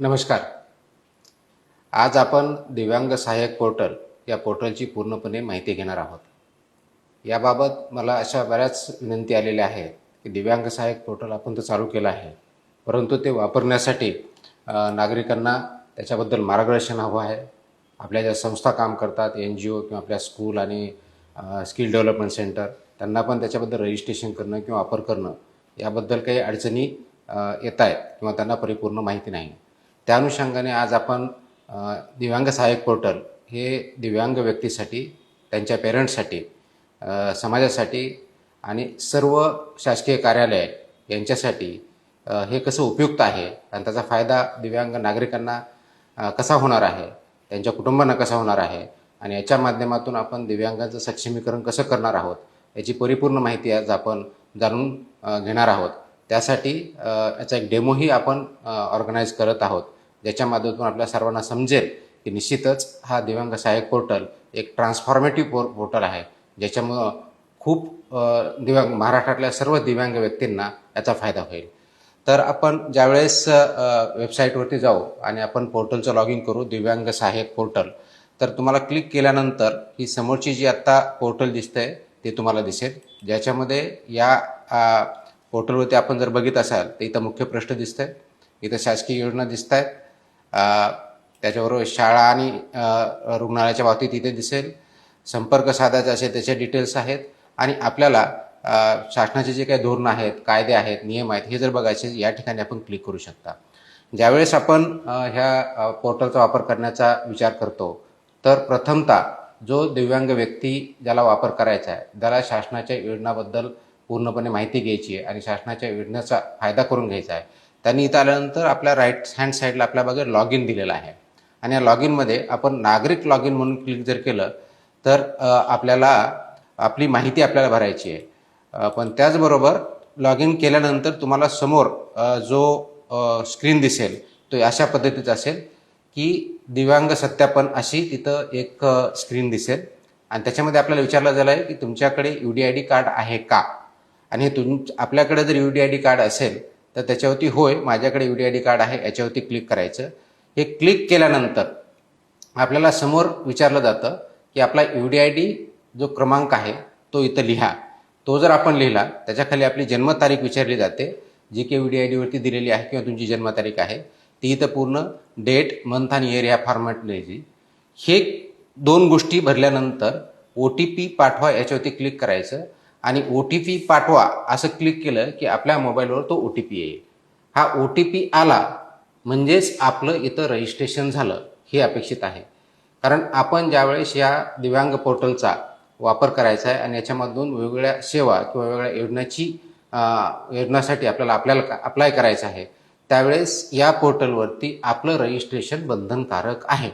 नमस्कार. आज आपण दिव्यांग सहाय्यक पोर्टल या पोर्टलची पूर्णपणे माहिती घेणार आहोत. याबाबत मला अशा बऱ्याच विनंती आलेल्या आहेत की दिव्यांग सहाय्यक पोर्टल आपण तर चालू केलं आहे, परंतु ते वापरण्यासाठी नागरिकांना त्याच्याबद्दल मार्गदर्शन हवं आहे. आपल्या ज्या संस्था काम करतात, NGO किंवा आपल्या स्कूल आणि स्किल डेव्हलपमेंट सेंटर, त्यांना पण त्याच्याबद्दल रजिस्ट्रेशन करणं किंवा वापर करणं याबद्दल काही अडचणी येत आहेत किंवा त्यांना परिपूर्ण माहिती नाही. त्या अनुषंगाने आज आपण दिव्यांग सहाय्यक पोर्टल हे दिव्यांग व्यक्तीसाठी, त्यांच्या पेरेंट्ससाठी, समाजासाठी आणि सर्व शासकीय कार्यालय यांच्यासाठी हे कसं उपयुक्त आहे आणि त्याचा फायदा दिव्यांग नागरिकांना कसा होणार आहे, त्यांच्या कुटुंबांना कसा होणार आहे आणि याच्या माध्यमातून आपण दिव्यांगाचं सक्षमीकरण कसं करणार आहोत याची परिपूर्ण माहिती आज आपण जाणून घेणार आहोत. त्यासाठी याचा एक डेमोही आपण ऑर्गनाईज करत आहोत, ज्याच्या माध्यमातून आपल्या सर्वांना समजेल की निश्चितच हा दिव्यांग सहाय्यक पोर्टल एक ट्रान्सफॉर्मेटिव्ह पोर्टल आहे, ज्याच्यामुळं खूप महाराष्ट्रातल्या सर्व दिव्यांग व्यक्तींना याचा फायदा होईल. तर आपण ज्यावेळेस वेबसाईटवरती जाऊ आणि आपण पोर्टलचं लॉग इन करू, दिव्यांग सहाय्यक पोर्टल, तर तुम्हाला क्लिक केल्यानंतर ही समोरची जी आत्ता पोर्टल दिसतंय ते तुम्हाला दिसेल, ज्याच्यामध्ये या पोर्टलवरती आपण जर बघित असाल तर इथं मुख्य प्रश्न दिसतंय, इथं शासकीय योजना दिसत आहेत, त्याच्याबरोबर शाळा आणि रुग्णालयाच्या बाबतीत इथे दिसेल, संपर्क साधायचा असेल त्याचे डिटेल्स आहेत आणि आपल्याला शासनाचे जे काही धोरणं आहेत, कायदे आहेत, नियम आहेत हे जर बघायचे या ठिकाणी आपण क्लिक करू शकता. ज्यावेळेस आपण ह्या पोर्टलचा वापर करण्याचा विचार करतो तर प्रथमतः जो दिव्यांग व्यक्ती ज्याला वापर करायचा आहे त्याला शासनाच्या योजनाबद्दल पूर्णपणे माहिती घ्यायची आहे आणि शासनाच्या योजनेचा फायदा करून घ्यायचा आहे. त्यांनी इथं आल्यानंतर आपल्या राईट हँड साईडला आपल्या बघा लॉग इन दिलेला आहे आणि या लॉग इनमध्ये आपण नागरिक लॉग इन म्हणून क्लिक जर केलं तर आपल्याला आपली माहिती आपल्याला भरायची आहे. पण त्याचबरोबर लॉग इन केल्यानंतर तुम्हाला समोर जो स्क्रीन दिसेल तो अशा पद्धतीचा असेल की दिव्यांग सत्यापन अशी तिथं एक स्क्रीन दिसेल आणि त्याच्यामध्ये आपल्याला विचारलं झालं आहे की तुमच्याकडे UDID कार्ड आहे का, आणि आपल्याकडे जर UDID कार्ड असेल तर त्याच्यावरती होय माझ्याकडे UDID कार्ड आहे याच्यावरती क्लिक करायचं. हे क्लिक केल्यानंतर आपल्याला समोर विचारलं जातं की आपला UDID जो क्रमांक आहे तो इथं लिहा. तो जर आपण लिहिला त्याच्याखाली आपली जन्मतारीख विचारली जाते, जी की UDID वरती दिलेली आहे किंवा तुमची जन्मतारीख आहे ती इथं पूर्ण डेट, मंथ आणि इयर ह्या फॉर्मॅट लिहायची. हे दोन गोष्टी भरल्यानंतर OTP पाठवा याच्यावरती क्लिक करायचं आणि OTP पाठवा असं क्लिक केलं की आपल्या मोबाईलवर तो OTP येईल. हा OTP आला म्हणजेच आपलं इथं रजिस्ट्रेशन झालं हे अपेक्षित आहे. कारण आपण ज्यावेळेस या दिव्यांग पोर्टलचा वापर करायचा आहे आणि याच्यामधून वेगवेगळ्या सेवा किंवा वेगवेगळ्या योजनासाठी आपल्याला अप्लाय करायचं आहे, त्यावेळेस या पोर्टलवरती आपलं रजिस्ट्रेशन बंधनकारक आहे.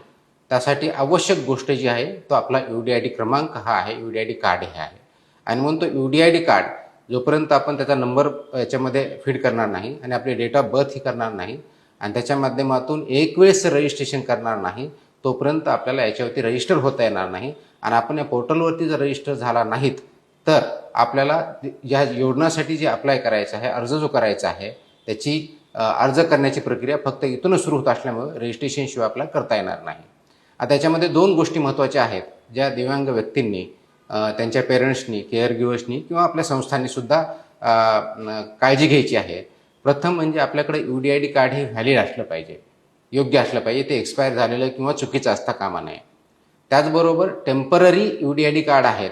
त्यासाठी आवश्यक गोष्ट जी आहे तो आपला UDID क्रमांक हा आहे, UDID कार्ड हे आहे. आणि म्हणून तो UDID कार्ड जोपर्यंत आपण त्याचा नंबर याच्यामध्ये फीड करणार नाही आणि आपले डेट ऑफ बर्थ ही करणार नाही आणि त्याच्या माध्यमातून एक वेळेस रजिस्ट्रेशन करणार नाही, तोपर्यंत आपल्याला याच्यावरती रजिस्टर होता येणार नाही. आणि आपण या पोर्टलवरती जर रजिस्टर झाला नाहीत तर आपल्याला या योजनासाठी जे अप्लाय करायचं आहे, अर्ज जो करायचा आहे त्याची अर्ज करण्याची प्रक्रिया फक्त इथूनच सुरू होत असल्यामुळे रजिस्ट्रेशनशिवाय आपल्याला करता येणार नाही. आता याच्यामध्ये दोन गोष्टी महत्त्वाच्या आहेत ज्या दिव्यांग व्यक्तींनी, त्यांच्या पेरेंट्सनी, केअर गिवर्सनी किंवा आपल्या संस्थांनी सुद्धा काळजी घ्यायची आहे. प्रथम म्हणजे आपल्याकडे UDID कार्ड हे व्हॅलिड असलं पाहिजे, योग्य असलं पाहिजे, ते एक्सपायर झालेलं किंवा चुकीचं असता कामा नये. त्याचबरोबर टेम्पररी UDID कार्ड आहेत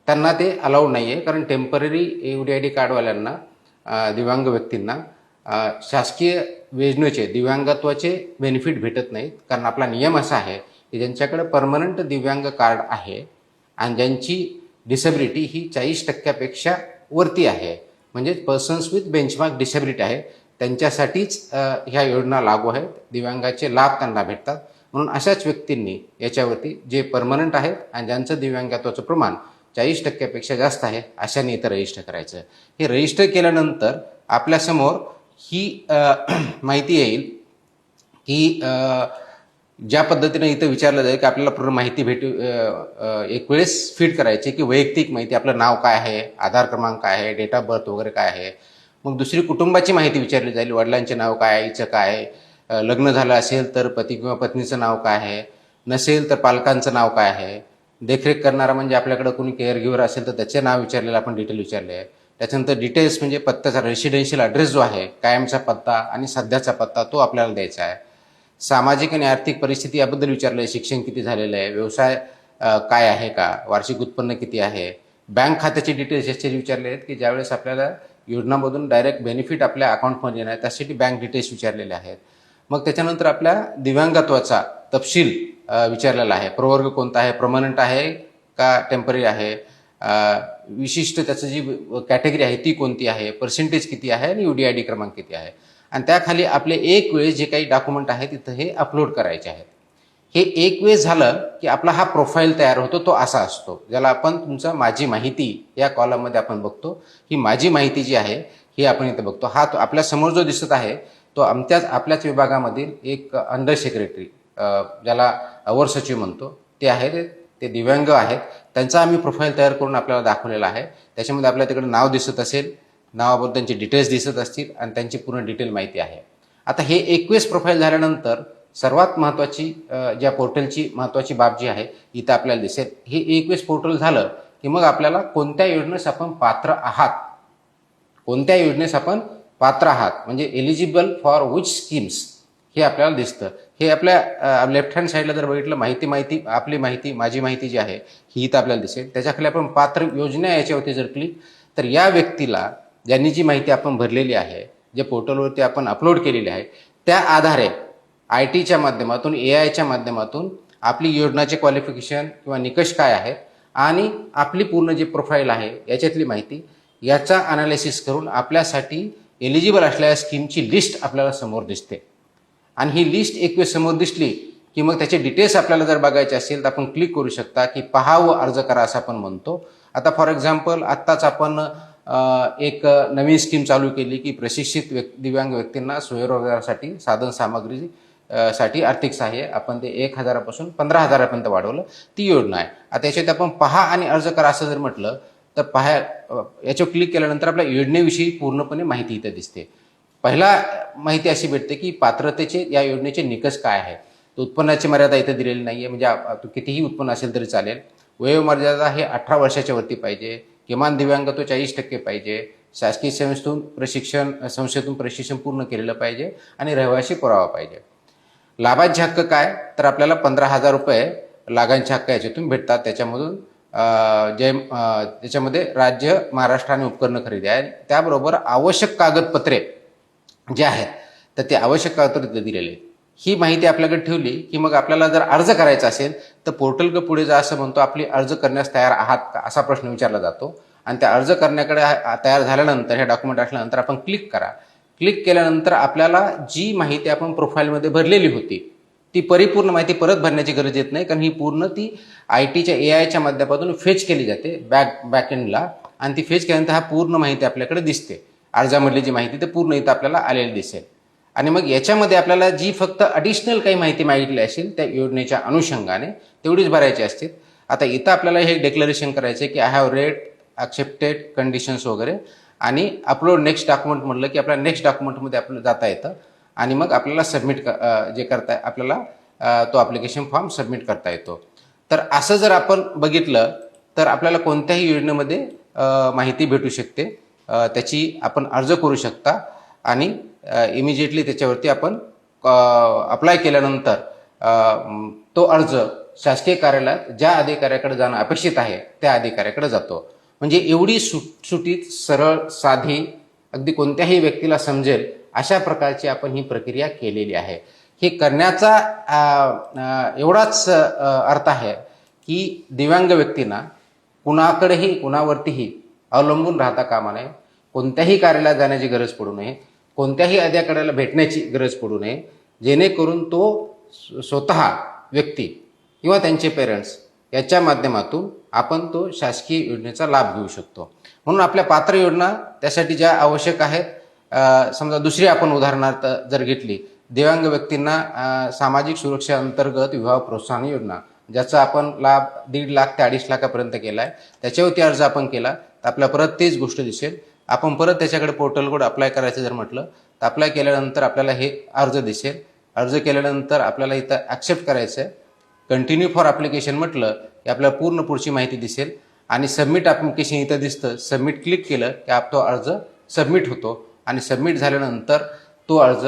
त्यांना ते अलाउड नाही आहे, कारण टेम्पररी UDID कार्डवाल्यांना, दिव्यांग व्यक्तींना शासकीय योजनेचे दिव्यांगत्वाचे बेनिफिट भेटत नाहीत. कारण आपला नियम असा आहे की ज्यांच्याकडे परमनंट दिव्यांग कार्ड आहे आणि ज्यांची डिसेबिलिटी ही 40% वरती आहे, म्हणजे पर्सन्स विथ बेंचमार्क डिसेबिलिटी आहे, त्यांच्यासाठीच ह्या योजना लागू आहेत, दिव्यांगाचे लाभ त्यांना भेटतात. म्हणून अशाच व्यक्तींनी याच्यावरती जे परमनंट आहेत आणि ज्यांचं दिव्यांगत्वाचं प्रमाण 40% जास्त आहे अशाने इथं रजिस्टर करायचं. हे रजिस्टर केल्यानंतर आपल्यासमोर ही माहिती येईल की ज्या पद्धतीने इथं विचारलं जाईल की आपल्याला पूर्ण माहिती एक वेळेस फीड करायची की वैयक्तिक माहिती, आपलं नाव काय आहे, आधार क्रमांक काय आहे, डेट ऑफ बर्थ वगैरे काय आहे. मग दुसरी कुटुंबाची माहिती विचारली जाईल, वडिलांचे नाव काय आहे, आईचं काय आहे, लग्न झालं असेल तर पती किंवा पत्नीचं नाव काय आहे, नसेल तर पालकांचं नाव काय आहे, देखरेख करणारा म्हणजे आपल्याकडे कोणी केअर गिव्हर असेल तर त्याचे नाव विचारलेलं आपण डिटेल विचारले आहे. त्याच्यानंतर डिटेल्स म्हणजे पत्त्याचा रेसिडेन्शियल ॲड्रेस जो आहे, कायमचा पत्ता आणि सध्याचा पत्ता तो आपल्याला द्यायचा आहे. सामाजिक आणि आर्थिक परिस्थिती याबद्दल विचारलं आहे, शिक्षण किती झालेलं आहे, व्यवसाय काय आहे का, वार्षिक उत्पन्न किती आहे, बँक खात्याचे डिटेल्स याचे विचारले आहेत की ज्यावेळेस आपल्याला योजनामधून डायरेक्ट बेनिफिट आपल्या अकाउंटमध्ये येणार त्यासाठी बँक डिटेल्स विचारलेले आहेत. मग त्याच्यानंतर आपल्या दिव्यांगत्वाचा तपशील विचारलेला आहे. प्रवर्ग कोणता आहे, परमनंट आहे का टेम्पररी आहे, विशिष्ट त्याचं जी कॅटेगरी आहे ती कोणती आहे, पर्सेंटेज किती आहे आणि UDID क्रमांक किती आहे. आणि त्याखाली आपले एक वेळेस जे काही डॉक्युमेंट आहे तिथं हे अपलोड करायचे आहेत. हे एक वेळेस झालं की आपला हा प्रोफाईल तयार होतो, तो असा असतो ज्याला आपण तुमचा माझी माहिती या कॉलममध्ये आपण बघतो. ही माझी माहिती जी आहे ही आपण इथं बघतो. हा तो आपल्या समोर जो दिसत आहे तो आपल्याच विभागामधील एक अंडर सेक्रेटरी, ज्याला अवर सचिव म्हणतो, ते आहेत, ते दिव्यांग आहेत. त्यांचा आम्ही प्रोफाईल तयार करून आपल्याला दाखवलेला आहे. त्याच्यामध्ये आपल्याला तिकडे नाव दिसत असेल, नावाबद्दल त्यांचे डिटेल्स दिसत असतील आणि त्यांची पूर्ण डिटेल माहिती आहे. आता हे 21 प्रोफाईल झाल्यानंतर सर्वात महत्त्वाची ज्या पोर्टलची महत्त्वाची बाब जी आहे इथं आपल्याला दिसेल. हे 21 पोर्टल झालं की मग आपल्याला कोणत्या योजनेस आपण पात्र आहात, कोणत्या योजनेस आपण पात्र आहात म्हणजे एलिजिबल फॉर विच स्कीम्स हे आपल्याला दिसतं. हे आपल्या लेफ्ट हँड साईडला जर बघितलं माहिती आपली माहिती माझी माहिती जी आहे ही इथं आपल्याला दिसेल. त्याच्याखाली आपण पात्र योजना याच्यावरती जर क्लिक तर या व्यक्तीला ज्यांनी जी माहिती आपण भरलेली आहे, जे पोर्टलवरती आपण अपलोड केलेली आहे, त्या आधारे IT च्या माध्यमातून AIच्या माध्यमातून आपली योजनाचे क्वालिफिकेशन किंवा निकष काय आहेत आणि आपली पूर्ण जी प्रोफाईल आहे याच्यातली माहिती याचा अनालिसिस करून आपल्यासाठी एलिजिबल असलेल्या स्कीमची लिस्ट आपल्याला समोर दिसते. आणि ही लिस्ट एक वेळ समोर दिसली की मग त्याचे डिटेल्स आपल्याला जर बघायचे असेल तर आपण क्लिक करू शकता की पहा व अर्ज करा असं आपण म्हणतो. आता फॉर एक्झाम्पल आत्ताच आपण एक नवीन स्कीम चालू केली की प्रशिक्षित दिव्यांग व्यक्तींना स्वयंरोजगारासाठी साधन सामग्री साठी आर्थिक सहाय्य आपण ते 1,000 पासून 15,000 वाढवलं, ती योजना आहे. आता याच्यात आपण पहा आणि अर्ज करा असं जर म्हटलं तर याच्यावर क्लिक केल्यानंतर आपल्या योजनेविषयी पूर्णपणे माहिती इथे दिसते. पहिला माहिती अशी भेटते की पात्रतेचे या योजनेचे निकष काय आहे. उत्पन्नाची मर्यादा इथे दिलेली नाही आहे, म्हणजे कितीही उत्पन्न असेल तरी चालेल. वयोमर्यादा हे 18 वर्षाच्या वरती पाहिजे, किमान दिव्यांगत्व 40% पाहिजे, शासकीय संस्थेतून प्रशिक्षण पूर्ण केलेलं पाहिजे आणि रहिवासी पुरावा पाहिजे. लाभांचे हक्क काय तर आपल्याला 15,000 रुपये लाभांचे हक्क याच्यातून भेटतात. त्याच्यामधून त्याच्यामध्ये राज्य महाराष्ट्र आणि उपकरण खरेदी आहे. त्याबरोबर आवश्यक कागदपत्रे जे आहेत तर ते आवश्यक कागदपत्रे दिलेले आहेत. ही माहिती आपल्याकडे ठेवली की मग आपल्याला जर अर्ज करायचा असेल तर पोर्टल पुढे जा असं म्हणतो, आपली अर्ज करण्यास तयार आहात का असा प्रश्न विचारला जातो. आणि त्या अर्ज करण्याकडे तयार झाल्यानंतर हे डॉक्युमेंट असल्यानंतर आपण क्लिक करा. क्लिक केल्यानंतर आपल्याला जी माहिती आपण प्रोफाईलमध्ये भरलेली होती ती परिपूर्ण माहिती परत भरण्याची गरज येत नाही, कारण ही पूर्ण ती IT च्या AIच्या माध्यमातून फेच केली जाते बॅकएंडला. आणि ती फेच केल्यानंतर हा पूर्ण माहिती आपल्याकडे दिसते. अर्जामधली जी माहिती ते पूर्ण इथं आपल्याला आलेली दिसेल. आणि मग याच्यामध्ये आपल्याला जी फक्त ॲडिशनल काही माहिती मागितली असेल त्या योजनेच्या अनुषंगाने तेवढीच भरायची असते. आता इथं आपल्याला हे डिक्लेरेशन करायचं आहे की I have red accepted conditions वगैरे, आणि अपलोड नेक्स्ट डॉक्युमेंट म्हटलं की आपल्याला नेक्स्ट डॉक्युमेंटमध्ये आपलं जाता येतं आणि मग आपल्याला सबमिट जे करता आपल्याला तो ॲप्लिकेशन फॉर्म सबमिट करता येतो. तर असं जर आपण बघितलं तर आपल्याला कोणत्याही योजनेमध्ये माहिती भेटू शकते, त्याची आपण अर्ज करू शकता आणि इमिजिएटली त्याच्यावरती आपण अप्लाय केल्यानंतर तो अर्ज शासकीय कार्यालयात ज्या अधिकाऱ्याकडे जाणं अपेक्षित आहे त्या अधिकाऱ्याकडे जातो. म्हणजे एवढी सुटसुटीत, सरळ, साधी, अगदी कोणत्याही व्यक्तीला समजेल अशा प्रकारची आपण ही प्रक्रिया केलेली आहे. हे करण्याचा एवढाच अर्थ आहे की दिव्यांग व्यक्तींना कुणावरतीही अवलंबून राहता कामा नये, कोणत्याही कार्यालयात जाण्याची गरज पडू नये, कोणत्याही अधिकाऱ्याला भेटण्याची गरज पडू नये, जेणेकरून तो स्वतः व्यक्ती किंवा त्यांचे पेरेंट्स याच्या माध्यमातून आपण तो शासकीय योजनेचा लाभ घेऊ शकतो. म्हणून आपल्या पात्र योजना त्यासाठी ज्या आवश्यक आहेत, समजा दुसरी आपण उदाहरणार्थ जर घेतली, दिव्यांग व्यक्तींना सामाजिक सुरक्षा अंतर्गत विवाह प्रोत्साहन योजना, ज्याचा आपण लाभ 1.5 लाख ते 2.5 लाखापर्यंत केला आहे, त्याच्यावरती अर्ज आपण केला तर आपल्याला परत तेच गोष्ट दिसेल. आपण परत त्याच्याकडे पोर्टलकडे अप्लाय करायचं जर म्हटलं तर अप्लाय केल्यानंतर आपल्याला हे अर्ज दिसेल. अर्ज केल्यानंतर आपल्याला इथं ॲक्सेप्ट करायचं आहे. कंटिन्यू फॉर ॲप्लिकेशन म्हटलं की आपल्याला पूर्ण पुढची माहिती दिसेल आणि सबमिट ॲप्लिकेशन इथं दिसतं. सबमिट क्लिक केलं की तो अर्ज सबमिट होतो आणि सबमिट झाल्यानंतर तो अर्ज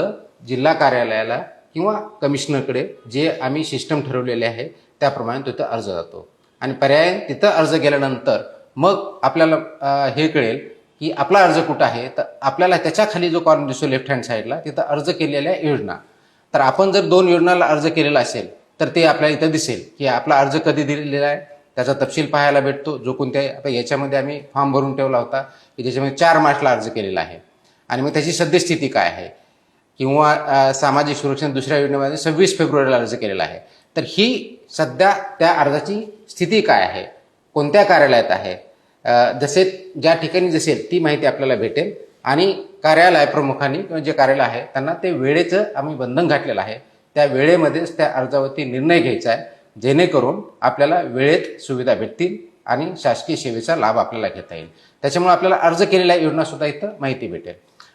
जिल्हा कार्यालयाला किंवा कमिशनरकडे जे आम्ही सिस्टम ठरवलेले आहे त्याप्रमाणे तिथं अर्ज जातो आणि पर्याय तिथं अर्ज केल्यानंतर मग आपल्याला हे कळेल की आपला अर्ज कुठं आहे. तर आपल्याला त्याच्या खाली जो कॉलम दिसतो लेफ्ट हँड साईडला तिथं अर्ज केलेल्या योजना. तर आपण जर 2 योजनाला अर्ज केलेला असेल तर ते आपल्याला इथं दिसेल की आपला अर्ज कधी दिलेला आहे त्याचा तपशील पाहायला भेटतो. जो कोणत्या आता याच्यामध्ये आम्ही फॉर्म भरून ठेवला होता की ज्याच्यामध्ये 4 मार्चला अर्ज केलेला आहे आणि मग त्याची सद्यस्थिती काय आहे किंवा सामाजिक सुरक्षा दुसऱ्या योजनेमध्ये 26 फेब्रुवारीला अर्ज केलेला आहे. तर ही सध्या त्या अर्जाची स्थिती काय आहे, कोणत्या कार्यालयात आहे, जसे ज्या ठिकाणी दिसेल ती माहिती आपल्याला भेटेल आणि कार्यालय प्रमुखांनी किंवा जे कार्यालय आहे त्यांना ते वेळेचं आम्ही बंधन घातलेलं आहे. त्या वेळेमध्येच त्या अर्जावरती निर्णय घ्यायचा आहे जेणेकरून आपल्याला वेळेत सुविधा भेटतील आणि शासकीय सेवेचा लाभ आपल्याला घेता येईल. त्याच्यामुळे आपल्याला अर्ज केलेल्या योजनासुद्धा इथं माहिती भेटेल.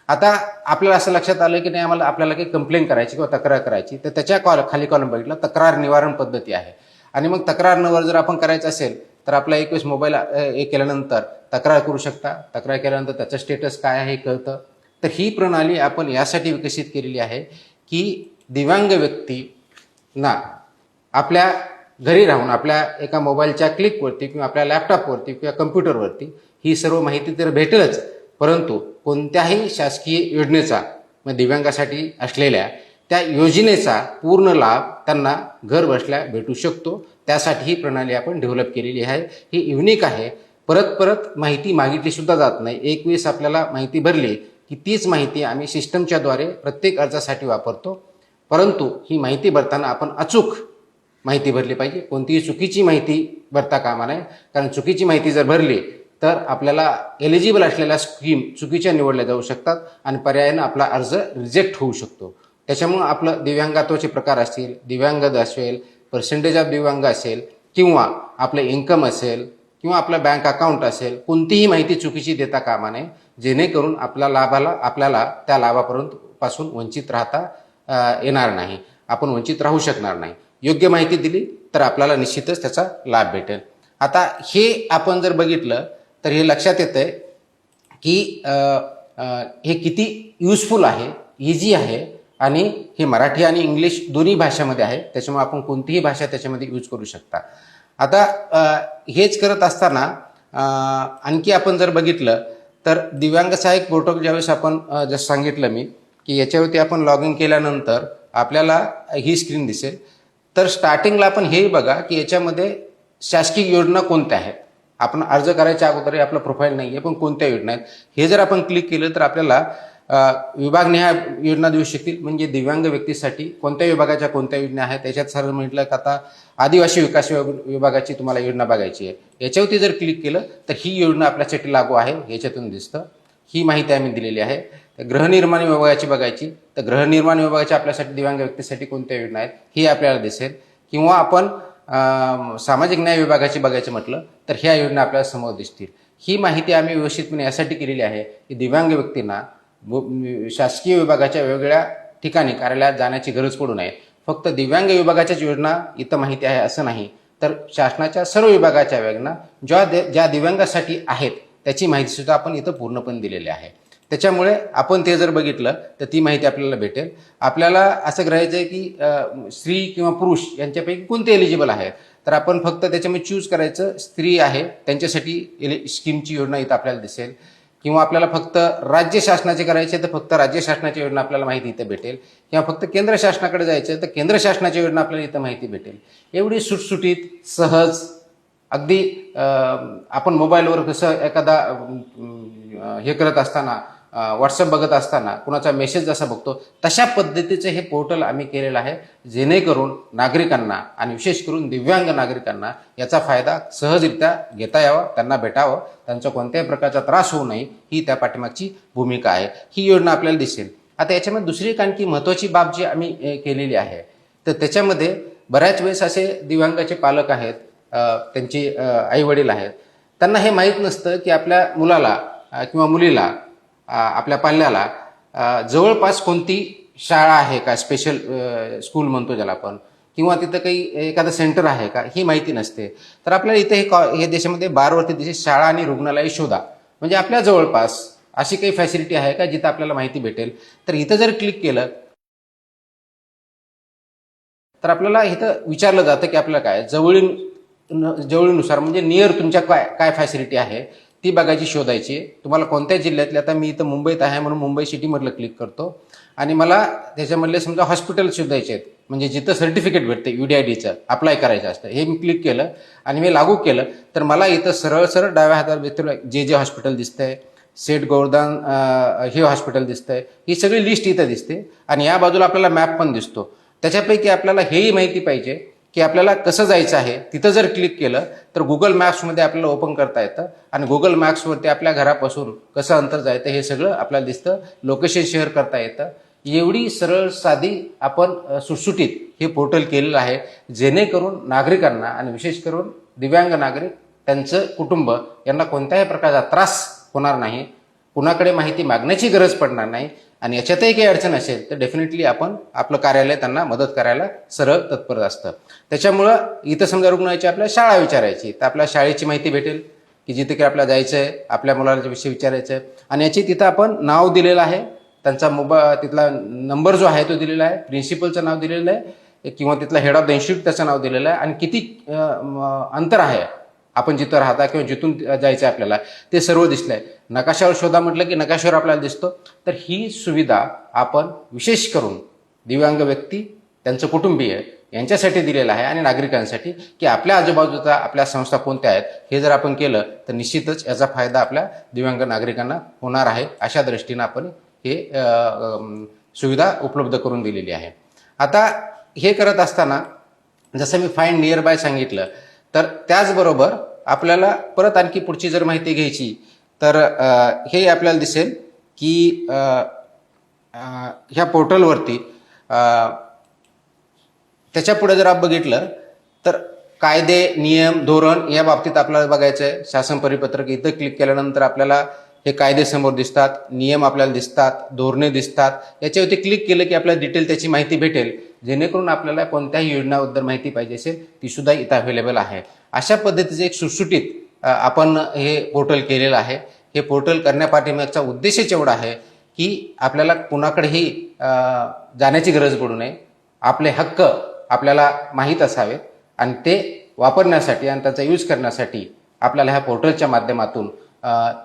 आता आपल्याला असं लक्षात आलं की नाही आपल्याला काही कंप्लेंट करायची किंवा तक्रार करायची तर त्याच्या खाली कॉलम बघितलं तक्रार निवारण पद्धती आहे आणि मग तक्रार निवारण जर आपण करायचं असेल तर आपला एक वेळेस मोबाईल हे केल्यानंतर तक्रार करू शकता. तक्रार केल्यानंतर त्याचं स्टेटस काय आहे हे कळतं. तर ही प्रणाली आपण यासाठी विकसित केलेली आहे की दिव्यांग व्यक्तींना आपल्या घरी राहून आपल्या एका मोबाईलच्या क्लिकवरती किंवा आपल्या लॅपटॉपवरती किंवा कम्प्युटरवरती ही सर्व माहिती तर भेटेलच, परंतु कोणत्याही शासकीय योजनेचा दिव्यांगासाठी असलेल्या त्या योजनेचा पूर्ण लाभ त्यांना घर बसल्या भेटू शकतो. त्यासाठी ही प्रणाली आपण डेव्हलप केलेली आहे. ही युनिक आहे. परत परत माहिती मागितली सुद्धा जात नाही. एक वेळेस आपल्याला माहिती भरली की तीच माहिती आम्ही सिस्टमच्याद्वारे प्रत्येक अर्जासाठी वापरतो. परंतु ही माहिती भरताना आपण अचूक माहिती भरली पाहिजे. कोणतीही चुकीची माहिती भरता कामा नये, कारण चुकीची माहिती जर भरली तर आपल्याला एलिजिबल असलेल्या स्कीम चुकीच्या निवडल्या जाऊ शकतात आणि पर्यायानं आपला अर्ज रिजेक्ट होऊ शकतो. त्याच्यामुळं आपलं दिव्यांगत्वाचे प्रकार असतील, दिव्यांग असेल, पर्सेंटेज ऑफ दिव्यांग असेल किंवा आपलं इन्कम असेल किंवा आपलं बँक अकाउंट असेल, कोणतीही माहिती चुकीची देता कामा नये जेणेकरून आपल्याला त्या लाभापासून वंचित राहता येणार नाही, आपण वंचित राहू शकणार नाही. योग्य माहिती दिली तर आपल्याला निश्चितच त्याचा लाभ भेटेल. आता हे आपण जर बघितलं तर हे लक्षात येतंय की हे किती युजफुल आहे, इझी आहे आणि हे मराठी आणि इंग्लिश दोन्ही भाषामध्ये आहे. त्याच्यामुळे आपण कोणतीही भाषा त्याच्यामध्ये यूज करू शकता. आता हेच करत असताना आणखी आपण जर बघितलं तर दिव्यांग सहाय्यक पोर्टल ज्यावेळेस आपण जसं सांगितलं मी की याच्यावरती आपण लॉग इन केल्यानंतर आपल्याला ही स्क्रीन दिसेल. तर स्टार्टिंगला आपण हेही बघा की याच्यामध्ये शासकीय योजना कोणत्या आहेत. आपण अर्ज करायच्या अगोदर आपलं प्रोफाईल नाही आहे पण कोणत्या योजना आहेत हे जर आपण क्लिक केलं तर आपल्याला विभागनिहाय योजना देऊ शकतील. म्हणजे दिव्यांग व्यक्तीसाठी कोणत्या विभागाच्या कोणत्या योजना आहेत. त्याच्यात सर म्हटलं की आता आदिवासी विकास विभागाची तुम्हाला योजना बघायची आहे. याच्यावरती जर क्लिक केलं तर ही योजना आपल्यासाठी लागू आहे याच्यातून दिसतं. ही माहिती आम्ही दिलेली आहे. गृहनिर्माण विभागाची बघायची तर गृहनिर्माण विभागाच्या आपल्यासाठी दिव्यांग व्यक्तीसाठी कोणत्या योजना आहेत ही आपल्याला दिसेल. किंवा आपण सामाजिक न्याय विभागाची बघायचं म्हटलं तर ह्या योजना आपल्याला समोर दिसतील. ही माहिती आम्ही व्यवस्थितपणे यासाठी केलेली आहे की दिव्यांग व्यक्तींना शासकीय विभागाच्या वेगवेगळ्या ठिकाणी कार्यालयात जाण्याची गरज पडू नये. फक्त दिव्यांग विभागाच्याच योजना इथं माहिती आहे असं नाही, तर शासनाच्या सर्व विभागाच्या योजना ज्या दिव्यांगासाठी आहेत त्याची माहितीसुद्धा आपण इथं पूर्णपणे दिलेली आहे. त्याच्यामुळे आपण ते जर बघितलं तर ती माहिती आपल्याला भेटेल. आपल्याला असं ग्रहायचं आहे की स्त्री किंवा पुरुष यांच्यापैकी कोणते एलिजिबल आहेत. तर आपण फक्त त्याच्यामध्ये चूज करायचं. स्त्री आहे त्यांच्यासाठी स्कीमची योजना इथं आपल्याला दिसेल. किंवा आपल्याला फक्त राज्य शासनाचे करायचे तर फक्त राज्य शासनाची योजना आपल्याला माहिती इथं भेटेल. किंवा फक्त केंद्र शासनाकडे जायचं तर केंद्र शासनाची योजना आपल्याला इथं माहिती भेटेल. एवढी सुटसुटीत सहज अगदी आपण मोबाईलवर कसं एखादा हे करत असताना व्हॉट्सअप बघत असताना कुणाचा मेसेज जसा बघतो तशा पद्धतीचं हे पोर्टल आम्ही केलेलं आहे जेणेकरून नागरिकांना आणि विशेष करून दिव्यांग नागरिकांना याचा फायदा सहजरित्या घेता यावा, त्यांना भेटावं, त्यांचा कोणत्याही प्रकारचा त्रास होऊ नये ही त्या पाठीमागची भूमिका आहे. ही योजना आपल्याला दिसेल. आता याच्यामध्ये दुसरी एक आणखी महत्त्वाची बाब जी आम्ही केलेली आहे तर त्याच्यामध्ये बऱ्याच वेळेस असे दिव्यांगाचे पालक आहेत, त्यांची आईवडील आहेत, त्यांना हे माहीत नसतं की आपल्या मुलाला किंवा मुलीला आपल्या पाल्याला जवळपास कोणती शाळा आहे का, स्पेशल स्कूल म्हणतो ज्याला आपण, किंवा तिथं काही एखादं सेंटर आहे का, ही माहिती नसते. तर आपल्याला इथे हे देशामध्ये 12 देशात शाळा आणि रुग्णालय शोधा, म्हणजे आपल्या जवळपास अशी काही फॅसिलिटी आहे का जिथं आपल्याला माहिती भेटेल. तर इथं जर क्लिक केलं तर आपल्याला इथं विचारलं जातं की आपल्याला काय जवळीनुसार म्हणजे नियर तुमच्या काय काय फॅसिलिटी आहे ती बघायची, शोधायची. तुम्हाला कोणत्या जिल्ह्यातले, आता मी इथं मुंबईत आहे म्हणून मुंबई सिटीमधलं क्लिक करतो आणि मला त्याच्यामधले समजा हॉस्पिटल शोधायचे आहेत, म्हणजे जिथं सर्टिफिकेट भेटते UDIDचं अप्लाय करायचं असतं, हे मी क्लिक केलं आणि मी लागू केलं तर मला इथं सरळ सरळ डाव्या हाताला जे हॉस्पिटल दिसतंय, सेठ गोवर्धन हे हॉस्पिटल दिसतंय, ही सगळी लिस्ट इथं दिसते आणि या बाजूला आपल्याला मॅप पण दिसतो. त्याच्यापैकी आपल्याला हेही माहिती पाहिजे की आपल्याला कसं जायचं आहे. तिथं जर क्लिक केलं तर गुगल मॅप्समध्ये आपल्याला ओपन करता येतं आणि गुगल मॅप्सवरती आपल्या घरापासून कसं अंतर जायचं हे सगळं आपल्याला दिसतं. लोकेशन शेअर करता येतं. एवढी सरळ साधी आपण सुटसुटीत हे पोर्टल केलेलं आहे, जेणेकरून नागरिकांना आणि विशेष करून दिव्यांग नागरिक, त्यांचं कुटुंब यांना कोणत्याही प्रकारचा त्रास होणार नाही, कुणाकडे माहिती मागण्याची गरज पडणार नाही आणि याच्यातही काही अडचण असेल तर डेफिनेटली आपण आपलं कार्यालय त्यांना मदत करायला सरळ तत्पर असतं. त्याच्यामुळं इथं समजा रुग्णाची आपल्याला शाळा विचारायची तर आपल्या शाळेची माहिती भेटेल की जिथे काही आपल्याला जायचं आहे, आपल्या मुलाच्या विषयी विचारायचं आहे आणि याची तिथं आपण नाव दिलेलं आहे, त्यांचा तिथला नंबर जो आहे तो दिलेला आहे, प्रिन्सिपलचं नाव दिलेलं आहे किंवा तिथला हेड ऑफ द इन्स्टिट्यूट त्याचं नाव दिलेलं आहे आणि किती अंतर आहे आपण जिथं राहता किंवा जिथून जायचं आहे आपल्याला ते सर्व दिसलंय. नकाशावर शोधा म्हटलं की नकाशावर आपल्याला दिसतो. तर ही सुविधा आपण विशेष करून दिव्यांग व्यक्ती, त्यांचं कुटुंबीय यांच्यासाठी दिलेलं आहे आणि नागरिकांसाठी की आपल्या आजूबाजूचा आपल्या संस्था कोणत्या आहेत हे जर आपण केलं तर निश्चितच याचा फायदा आपल्या दिव्यांग नागरिकांना होणार आहे. अशा दृष्टीनं आपण हे सुविधा उपलब्ध करून दिलेली आहे. आता हे करत असताना जसं मी फाइंड नियर बाय सांगितलं, तर त्याचबरोबर आपल्याला परत आणखी पुढची जर माहिती घ्यायची तर हे आपल्याला दिसेल की ह्या पोर्टलवरती त्याच्या पुढे जर आपण बघितलं तर कायदे, नियम, धोरण या बाबतीत आपल्याला बघायचं आहे. शासन परिपत्रक इथं क्लिक केल्यानंतर आपल्याला हे कायदे समोर दिसतात, नियम आपल्याला दिसतात, धोरणे दिसतात. याच्यावरती क्लिक केलं की आपल्याला डिटेल त्याची माहिती भेटेल, जेणेकरून आपल्याला कोणत्याही योजनाबद्दल माहिती पाहिजे असेल ती सुद्धा इथं अवेलेबल आहे. अशा पद्धतीचे एक सुटसुटीत आपण हे पोर्टल केलेलं आहे. हे पोर्टल करण्यापाठीमागचा उद्देशच एवढा आहे की आपल्याला कुणाकडेही जाण्याची गरज पडू नये, आपले हक्क आपल्याला माहीत असावेत आणि ते वापरण्यासाठी आणि त्याचा यूज करण्यासाठी आपल्याला ह्या पोर्टलच्या माध्यमातून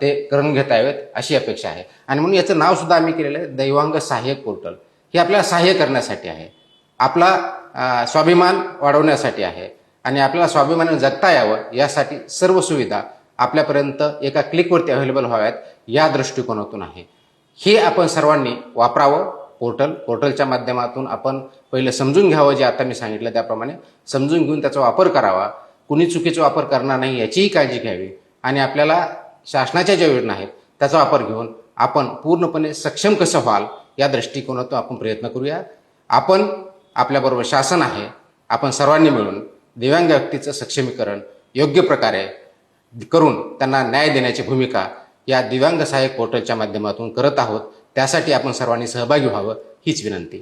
ते करून घेता यावेत अशी अपेक्षा आहे. आणि म्हणून याचं नाव सुद्धा आम्ही केलेलं आहे दिव्यांग सहाय्यक पोर्टल. हे आपल्याला सहाय्य करण्यासाठी आहे, आपला स्वाभिमान वाढवण्यासाठी आहे आणि आपल्याला स्वाभिमानाने जगता यावं यासाठी सर्व सुविधा आपल्यापर्यंत एका क्लिकवरती अवेलेबल व्हाव्यात या दृष्टिकोनातून आहे. हे आपण सर्वांनी वापरावं. पोर्टलच्या माध्यमातून आपण पहिलं समजून घ्यावं, जे आता मी सांगितलं त्याप्रमाणे समजून घेऊन त्याचा वापर करावा. कुणी चुकीचा वापर करणार नाही याचीही काळजी घ्यावी आणि आपल्याला शासनाच्या ज्या योजना आहेत त्याचा वापर घेऊन आपण पूर्णपणे सक्षम कसं व्हाल या दृष्टिकोनातून आपण प्रयत्न करूया. आपण आपल्याबरोबर शासन आहे, आपण सर्वांनी मिळून दिव्यांग व्यक्तीचं सक्षमीकरण योग्य प्रकारे करून त्यांना न्याय देण्याची भूमिका या दिव्यांग सहाय्यक पोर्टलच्या माध्यमातून करत आहोत. त्यासाठी आपण सर्वांनी सहभागी व्हावं हीच विनंती.